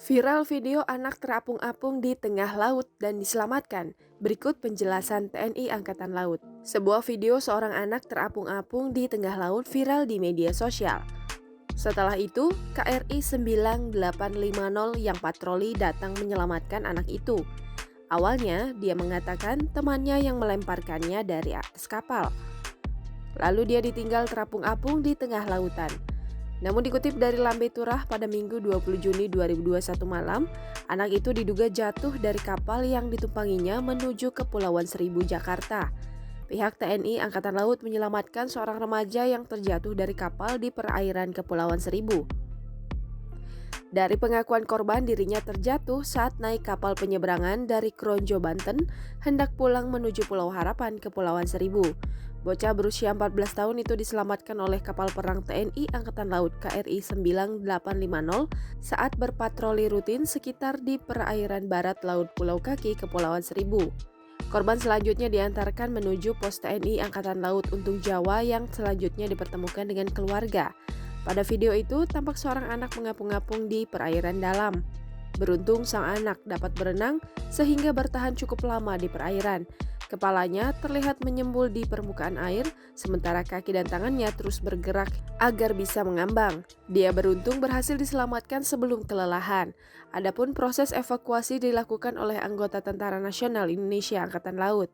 Viral video anak terapung-apung di tengah laut dan diselamatkan. Berikut penjelasan TNI Angkatan Laut. Sebuah video seorang anak terapung-apung di tengah laut viral di media sosial. Setelah itu, KRI 9850 yang patroli datang menyelamatkan anak itu. Awalnya, dia mengatakan temannya yang melemparkannya dari atas kapal. Lalu dia ditinggal terapung-apung di tengah lautan. Namun dikutip dari Lambe Turah pada Minggu 20 Juni 2021 malam, anak itu diduga jatuh dari kapal yang ditumpanginya menuju Kepulauan Seribu, Jakarta. Pihak TNI Angkatan Laut menyelamatkan seorang remaja yang terjatuh dari kapal di perairan Kepulauan Seribu. Dari pengakuan korban, dirinya terjatuh saat naik kapal penyeberangan dari Kronjo, Banten, hendak pulang menuju Pulau Harapan, Kepulauan Seribu. Bocah berusia 14 tahun itu diselamatkan oleh kapal perang TNI Angkatan Laut KRI 9850 saat berpatroli rutin sekitar di perairan barat Laut Pulau Kaki, Kepulauan Seribu. Korban selanjutnya diantarkan menuju pos TNI Angkatan Laut Untung Jawa yang selanjutnya dipertemukan dengan keluarga. Pada video itu, tampak seorang anak mengapung-apung di perairan dalam. Beruntung sang anak dapat berenang sehingga bertahan cukup lama di perairan. Kepalanya terlihat menyembul di permukaan air, sementara kaki dan tangannya terus bergerak agar bisa mengambang. Dia beruntung berhasil diselamatkan sebelum kelelahan. Adapun proses evakuasi dilakukan oleh anggota Tentara Nasional Indonesia Angkatan Laut.